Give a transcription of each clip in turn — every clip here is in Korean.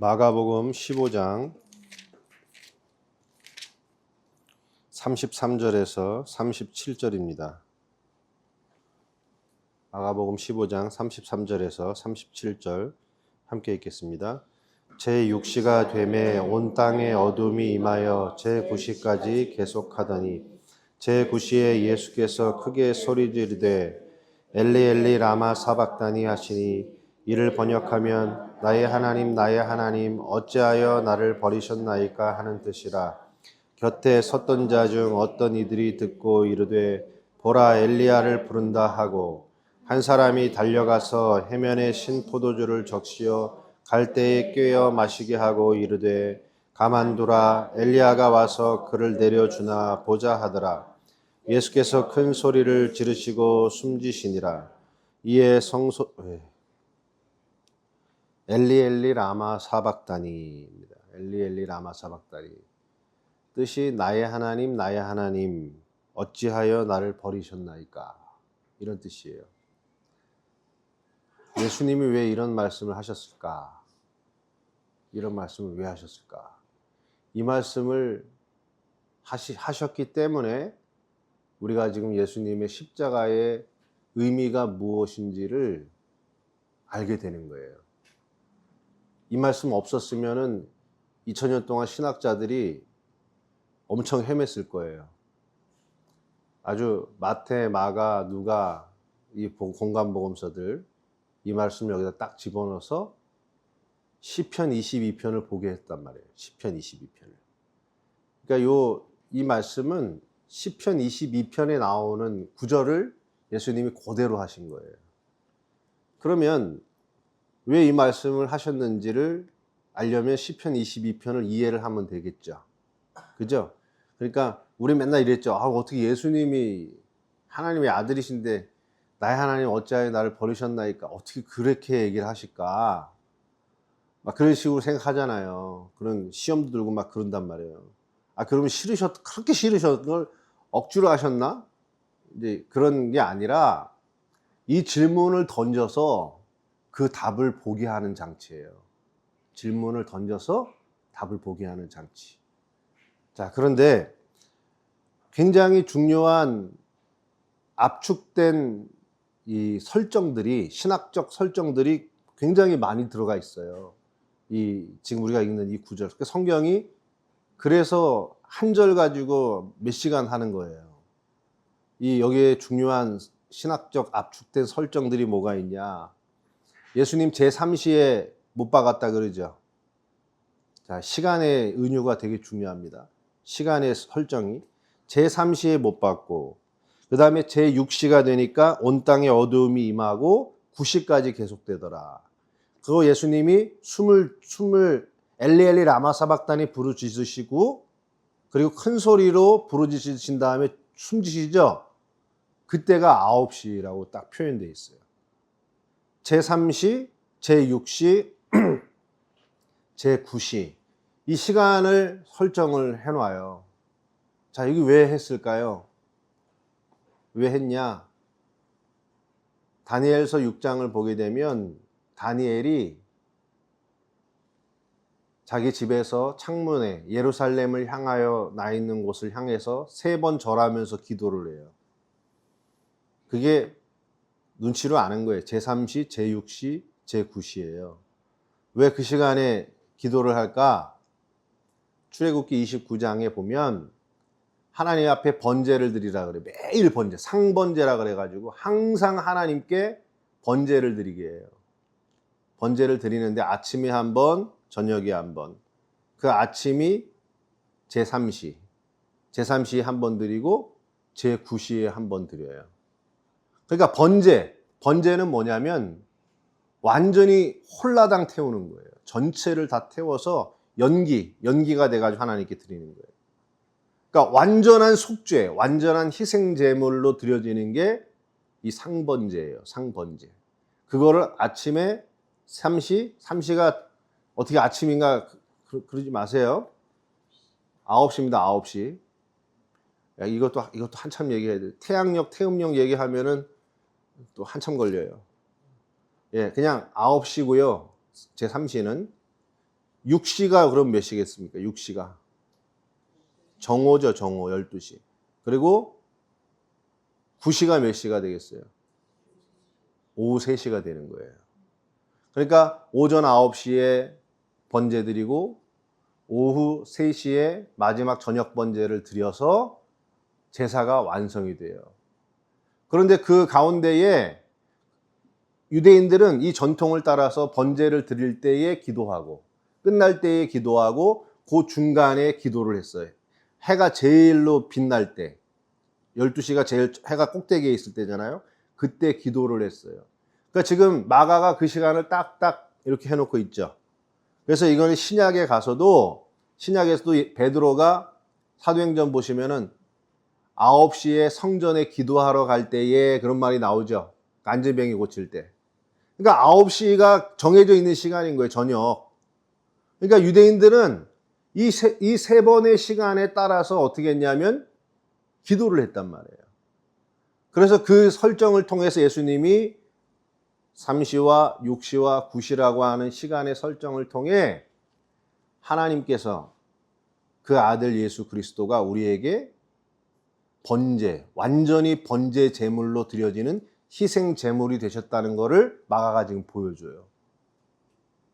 마가복음 15장 33절에서 37절입니다. 마가복음 15장 33절에서 37절 함께 읽겠습니다. 제 6시가 되매 온 땅에 어둠이 임하여 제 9시까지 계속하더니 제 9시에 예수께서 크게 소리 지르되 엘리 엘리 라마 사박다니 하시니 이를 번역하면 나의 하나님 어찌하여 나를 버리셨나이까 하는 뜻이라. 곁에 섰던 자 중 어떤 이들이 듣고 이르되 보라 엘리야를 부른다 하고 한 사람이 달려가서 해면에 신 포도주를 적시어 갈대에 꿰어 마시게 하고 이르되 가만두라 엘리야가 와서 그를 내려주나 보자 하더라. 예수께서 큰 소리를 지르시고 숨지시니라. 이에 엘리 엘리 라마 사박다니입니다. 엘리 엘리 라마 사박다니. 뜻이 나의 하나님 어찌하여 나를 버리셨나이까, 이런 뜻이에요. 예수님이 왜 이런 말씀을 하셨을까? 이런 말씀을 왜 하셨을까? 이 말씀을 하셨기 때문에 우리가 지금 예수님의 십자가의 의미가 무엇인지를 알게 되는 거예요. 이 말씀 없었으면은 2000년 동안 신학자들이 엄청 헤맸을 거예요. 아주 마태, 마가, 누가 이 공관복음서들 이 말씀을 여기다 딱 집어넣어서 시편 22편을 보게 했단 말이에요. 시편 22편을. 그러니까 이 말씀은 시편 22편에 나오는 구절을 예수님이 그대로 하신 거예요. 그러면 왜 이 말씀을 하셨는지를 알려면 시편 22편을 이해를 하면 되겠죠. 그죠? 그러니까 우리 맨날 이랬죠. 어떻게 예수님이 하나님의 아들이신데 나의 하나님 어찌하여 나를 버리셨나이까, 어떻게 그렇게 얘기를 하실까, 막 그런 식으로 생각하잖아요. 그런 시험도 들고 막 그런단 말이에요. 그러면 그렇게 싫으셨던 걸 억지로 하셨나? 이제 그런 게 아니라 이 질문을 던져서 그 답을 보게 하는 장치예요. 질문을 던져서 답을 보게 하는 장치. 자, 그런데 굉장히 중요한 압축된 이 설정들이, 신학적 설정들이 굉장히 많이 들어가 있어요. 지금 우리가 읽는 이 구절. 성경이 그래서 한 절 가지고 몇 시간 하는 거예요. 여기에 중요한 신학적 압축된 설정들이 뭐가 있냐. 예수님 제3시에 못 박았다 그러죠. 자, 시간의 은유가 되게 중요합니다. 시간의 설정이 제3시에 못 박고, 그 다음에 제6시가 되니까 온 땅에 어두움이 임하고 9시까지 계속되더라. 그거 예수님이 숨을 엘리 엘리 라마 사박다니 부르짖으시고, 그리고 큰 소리로 부르짖으신 다음에 숨지시죠. 그때가 9시라고 딱 표현되어 있어요. 제3시, 제6시, 제9시 이 시간을 설정을 해놔요. 자, 이게 왜 했을까요? 왜 했냐? 다니엘서 6장을 보게 되면 다니엘이 자기 집에서 창문에 예루살렘을 향하여 나 있는 곳을 향해서 3번 절하면서 기도를 해요. 그게 눈치로 아는 거예요. 제3시, 제6시, 제9시예요. 왜 그 시간에 기도를 할까? 출애굽기 29장에 보면 하나님 앞에 번제를 드리라 그래. 매일 번제, 상번제라 그래가지고 항상 하나님께 번제를 드리게 해요. 번제를 드리는데 아침에 한 번, 저녁에 한 번. 그 아침이 제3시, 제3시에 한 번 드리고 제9시에 한 번 드려요. 그러니까 번제는 뭐냐면 완전히 홀라당 태우는 거예요. 전체를 다 태워서 연기가 돼가지고 하나님께 드리는 거예요. 그러니까 완전한 속죄, 완전한 희생 제물로 드려지는 게 이 상번제예요. 상번제. 그거를 아침에 3시가 어떻게 아침인가 그러지 마세요. 9시입니다. 9시. 이것도 한참 얘기해야 돼요. 태양력, 태음력 얘기하면은 또 한참 걸려요. 그냥 9시고요. 제3시는 6시가 그럼 몇 시겠습니까? 6시가. 정오죠, 정오. 12시. 그리고 9시가 몇 시가 되겠어요? 오후 3시가 되는 거예요. 그러니까 오전 9시에 번제 드리고 오후 3시에 마지막 저녁 번제를 드려서 제사가 완성이 돼요. 그런데 그 가운데에 유대인들은 이 전통을 따라서 번제를 드릴 때에 기도하고 끝날 때에 기도하고 그 중간에 기도를 했어요. 해가 제일로 빛날 때 12시가 제일 해가 꼭대기에 있을 때잖아요. 그때 기도를 했어요. 그러니까 지금 마가가 그 시간을 딱딱 이렇게 해놓고 있죠. 그래서 이거는 신약에서도 베드로가 사도행전 보시면은 9시에 성전에 기도하러 갈 때에 그런 말이 나오죠. 안진병이 고칠 때. 그러니까 9시가 정해져 있는 시간인 거예요, 저녁. 그러니까 유대인들은 이 세 번의 시간에 따라서 어떻게 했냐면 기도를 했단 말이에요. 그래서 그 설정을 통해서 예수님이 3시와 6시와 9시라고 하는 시간의 설정을 통해 하나님께서 그 아들 예수 그리스도가 우리에게 완전히 번제 제물로 드려지는 희생 제물이 되셨다는 것을 마가가 지금 보여줘요.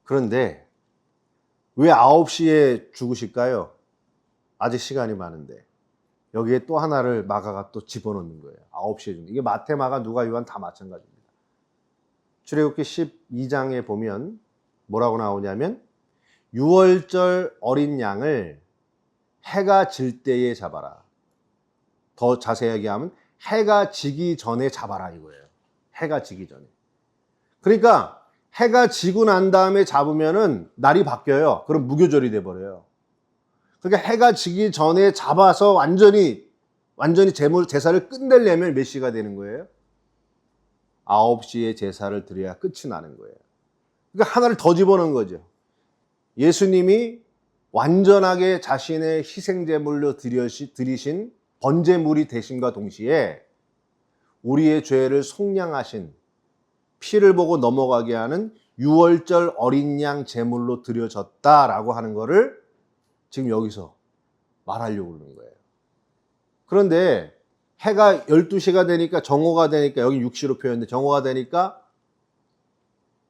그런데 왜 9시에 죽으실까요? 아직 시간이 많은데. 여기에 또 하나를 마가가 또 집어넣는 거예요. 9시에 죽는. 이게 마태, 마가, 누가, 요한 다 마찬가지입니다. 출애굽기 12장에 보면 뭐라고 나오냐면 6월절 어린 양을 해가 질 때에 잡아라. 더 자세하게 하면 해가 지기 전에 잡아라 이거예요. 해가 지기 전에. 그러니까 해가 지고 난 다음에 잡으면은 날이 바뀌어요. 그럼 무교절이 돼버려요. 그러니까 해가 지기 전에 잡아서 완전히 제사를 끝내려면 몇 시가 되는 거예요? 9시에 제사를 드려야 끝이 나는 거예요. 그러니까 하나를 더 집어넣은 거죠. 예수님이 완전하게 자신의 희생제물로 드리신 번제물이 되심과 동시에 우리의 죄를 속량하신 피를 보고 넘어가게 하는 6월절 어린 양 제물로 드려졌다라고 하는 거를 지금 여기서 말하려고 그러는 거예요. 그런데 해가 12시가 되니까 정오가 되니까 여기 6시로 표현돼 정오가 되니까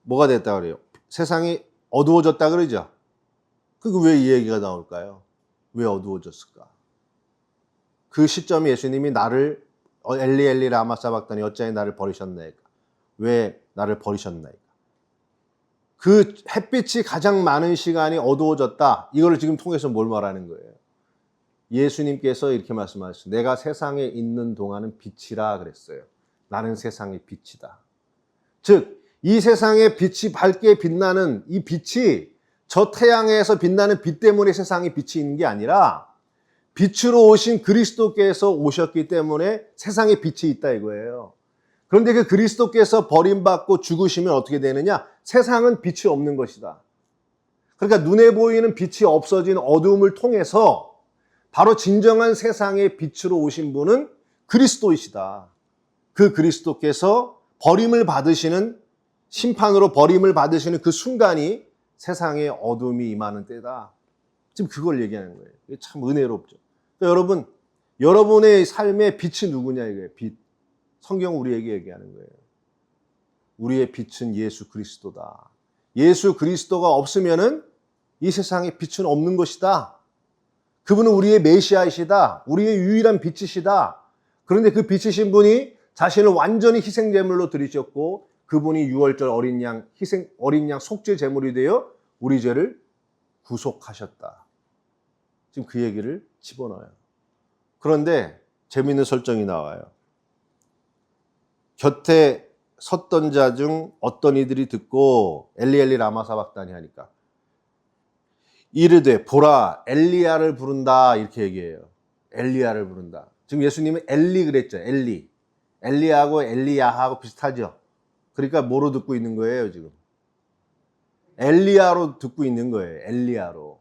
뭐가 됐다 그래요? 세상이 어두워졌다 그러죠? 그게 왜 이 얘기가 나올까요? 왜 어두워졌을까? 그 시점에 예수님이 나를 엘리 엘리 라마 사박다니 어찌하여 나를 버리셨나이까? 왜 나를 버리셨나이까? 그 햇빛이 가장 많은 시간이 어두워졌다. 이걸 지금 통해서 뭘 말하는 거예요? 예수님께서 이렇게 말씀하셨어요. 내가 세상에 있는 동안은 빛이라 그랬어요. 나는 세상의 빛이다. 즉, 이 세상에 빛이 밝게 빛나는 이 빛이 저 태양에서 빛나는 빛 때문에 세상에 빛이 있는 게 아니라 빛으로 오신 그리스도께서 오셨기 때문에 세상에 빛이 있다 이거예요. 그런데 그 그리스도께서 버림받고 죽으시면 어떻게 되느냐? 세상은 빛이 없는 것이다. 그러니까 눈에 보이는 빛이 없어진 어두움을 통해서 바로 진정한 세상의 빛으로 오신 분은 그리스도이시다. 그 그리스도께서 버림을 받으시는 심판으로 버림을 받으시는 그 순간이 세상에 어둠이 임하는 때다. 지금 그걸 얘기하는 거예요. 이게 참 은혜롭죠. 그러니까 여러분, 여러분의 삶의 빛이 누구냐 이거예요. 빛. 성경 우리에게 얘기하는 거예요. 우리의 빛은 예수 그리스도다. 예수 그리스도가 없으면은 이 세상에 빛은 없는 것이다. 그분은 우리의 메시아이시다. 우리의 유일한 빛이시다. 그런데 그 빛이신 분이 자신을 완전히 희생제물로 드리셨고 그분이 6월절 어린 양 속죄 제물이 되어 우리 죄를 구속하셨다. 지금 그 얘기를 집어넣어요. 그런데 재미있는 설정이 나와요. 곁에 섰던 자 중 어떤 이들이 듣고 엘리 엘리 라마 사박다니 하니까 이르되 보라 엘리야를 부른다 이렇게 얘기해요. 엘리야를 부른다. 지금 예수님은 엘리 그랬죠. 엘리하고 엘리야하고 비슷하죠. 그러니까 뭐로 듣고 있는 거예요 지금? 엘리야로 듣고 있는 거예요. 엘리야로.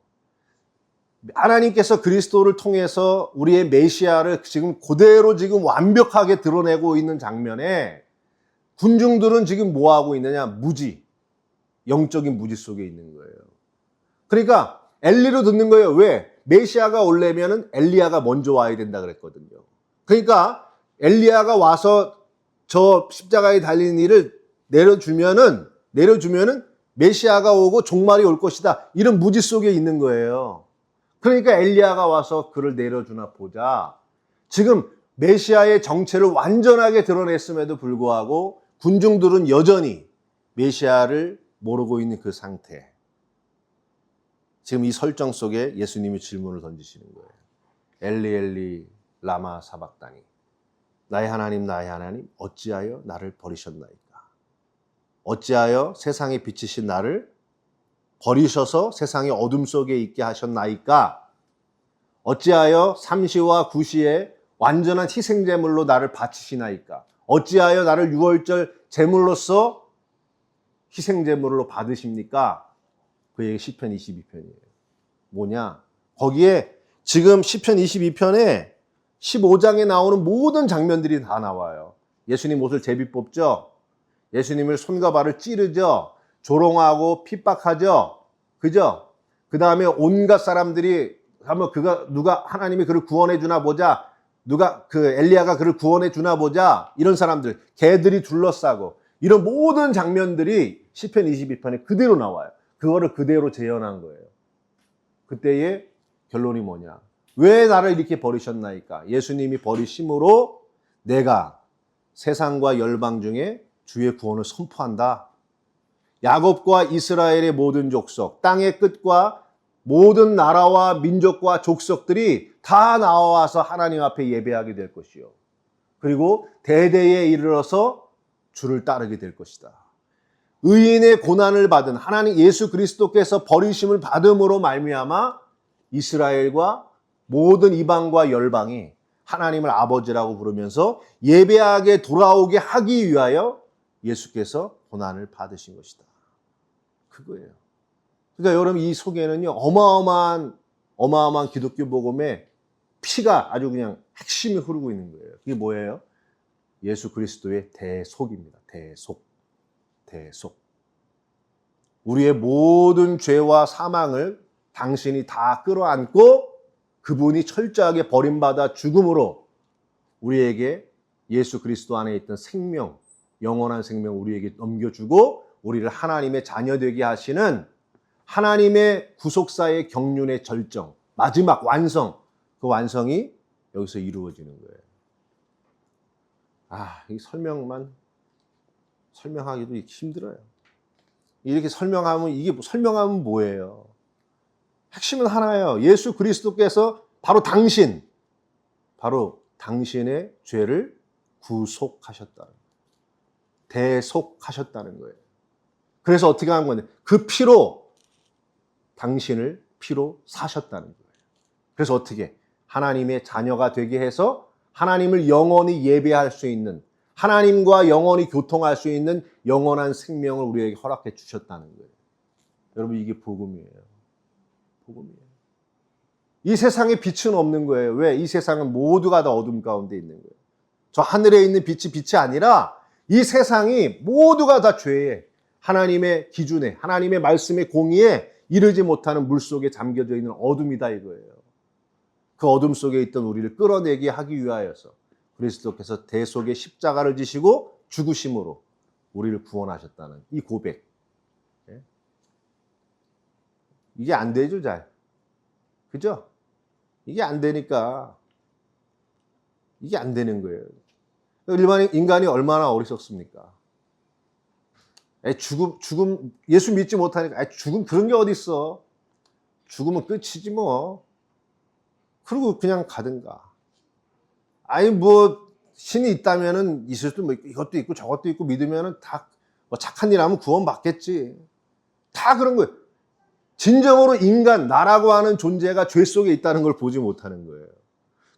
하나님께서 그리스도를 통해서 우리의 메시아를 지금 그대로 지금 완벽하게 드러내고 있는 장면에 군중들은 지금 뭐 하고 있느냐? 무지. 영적인 무지 속에 있는 거예요. 그러니까 엘리로 듣는 거예요. 왜? 메시아가 오려면은 엘리야가 먼저 와야 된다 그랬거든요. 그러니까 엘리야가 와서 저 십자가에 달린 이를 내려주면은 메시아가 오고 종말이 올 것이다. 이런 무지 속에 있는 거예요. 그러니까 엘리야가 와서 그를 내려주나 보자. 지금 메시아의 정체를 완전하게 드러냈음에도 불구하고 군중들은 여전히 메시아를 모르고 있는 그 상태. 지금 이 설정 속에 예수님이 질문을 던지시는 거예요. 엘리 엘리 라마 사박다니. 나의 하나님 어찌하여 나를 버리셨나이까. 어찌하여 세상에 비치신 나를 버리셔서 세상의 어둠 속에 있게 하셨나이까. 어찌하여 삼시와 구시에 완전한 희생제물로 나를 바치시나이까. 어찌하여 나를 유월절 제물로서 희생제물로 받으십니까? 그게 시편 22편이에요. 뭐냐? 거기에 지금 시편 22편에 15장에 나오는 모든 장면들이 다 나와요. 예수님 옷을 제비 뽑죠. 예수님을 손과 발을 찌르죠. 조롱하고 핍박하죠. 그죠? 그 다음에 온갖 사람들이 한번 누가 하나님이 그를 구원해 주나 보자. 누가 엘리야가 그를 구원해 주나 보자. 이런 사람들, 개들이 둘러싸고 이런 모든 장면들이 시편 22편에 그대로 나와요. 그거를 그대로 재현한 거예요. 그때의 결론이 뭐냐? 왜 나를 이렇게 버리셨나이까? 예수님이 버리심으로 내가 세상과 열방 중에 주의 구원을 선포한다. 야곱과 이스라엘의 모든 족속, 땅의 끝과 모든 나라와 민족과 족속들이 다 나와서 하나님 앞에 예배하게 될 것이요. 그리고 대대에 이르러서 주를 따르게 될 것이다. 의인의 고난을 받은 하나님 예수 그리스도께서 버리심을 받음으로 말미암아 이스라엘과 모든 이방과 열방이 하나님을 아버지라고 부르면서 예배하게 돌아오게 하기 위하여 예수께서 고난을 받으신 것이다. 그거예요. 그러니까 여러분 이 속에는요 어마어마한 기독교 복음의 피가 아주 그냥 핵심이 흐르고 있는 거예요. 그게 뭐예요? 예수 그리스도의 대속입니다. 대속. 우리의 모든 죄와 사망을 당신이 다 끌어안고 그분이 철저하게 버림받아 죽음으로 우리에게 예수 그리스도 안에 있던 생명, 영원한 생명 우리에게 넘겨주고 우리를 하나님의 자녀 되게 하시는 하나님의 구속사의 경륜의 절정, 마지막 완성, 그 완성이 여기서 이루어지는 거예요. 이 설명하기도 힘들어요. 이렇게 설명하면 뭐예요? 핵심은 하나예요. 예수 그리스도께서 바로 당신의 죄를 구속하셨다는 거예요. 대속하셨다는 거예요. 그래서 어떻게 한 건데? 그 피로 당신을 피로 사셨다는 거예요. 그래서 어떻게? 하나님의 자녀가 되게 해서 하나님을 영원히 예배할 수 있는, 하나님과 영원히 교통할 수 있는 영원한 생명을 우리에게 허락해 주셨다는 거예요. 여러분 이게 복음이에요. 이 세상에 빛은 없는 거예요. 왜? 이 세상은 모두가 다 어둠 가운데 있는 거예요. 저 하늘에 있는 빛이 아니라 이 세상이 모두가 다 죄에, 하나님의 기준에, 하나님의 말씀의 공의에 이르지 못하는 물속에 잠겨져 있는 어둠이다 이거예요. 그 어둠 속에 있던 우리를 끌어내게 하기 위하여서 그리스도께서 대속의 십자가를 지시고 죽으심으로 우리를 구원하셨다는 이 고백. 이게 안 되죠, 잘. 그죠? 이게 안 되니까 이게 안 되는 거예요. 일반 인간이 얼마나 어리석습니까? 죽음 예수 믿지 못하니까 죽음 그런 게 어디 있어? 죽으면 끝이지 뭐. 그리고 그냥 가든가. 신이 있다면은 있을 수도 뭐 이것도 있고 저것도 있고 믿으면은 다 뭐 착한 일 하면 구원 받겠지. 다 그런 거예요. 진정으로 인간, 나라고 하는 존재가 죄 속에 있다는 걸 보지 못하는 거예요.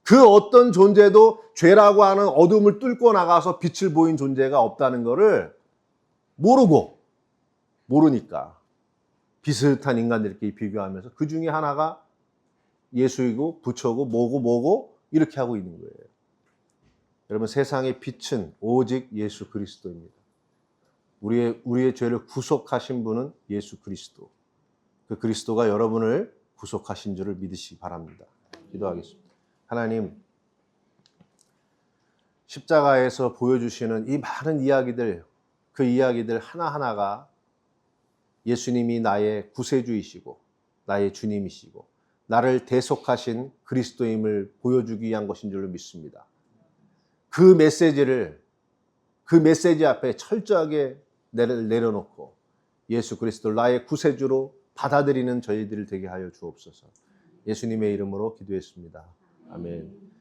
그 어떤 존재도 죄라고 하는 어둠을 뚫고 나가서 빛을 보인 존재가 없다는 거를 모르니까 비슷한 인간들끼리 비교하면서 그 중에 하나가 예수이고 부처고 뭐고 이렇게 하고 있는 거예요. 여러분 세상의 빛은 오직 예수 그리스도입니다. 우리의 죄를 구속하신 분은 예수 그리스도. 그 그리스도가 여러분을 구속하신 줄을 믿으시기 바랍니다. 기도하겠습니다. 하나님, 십자가에서 보여주시는 이 많은 이야기들, 그 이야기들 하나하나가 예수님이 나의 구세주이시고 나의 주님이시고 나를 대속하신 그리스도임을 보여주기 위한 것인 줄로 믿습니다. 그 메시지 앞에 철저하게 내려놓고 예수 그리스도를 나의 구세주로 받아들이는 저희들 되게 하여 주옵소서. 예수님의 이름으로 기도했습니다. 아멘.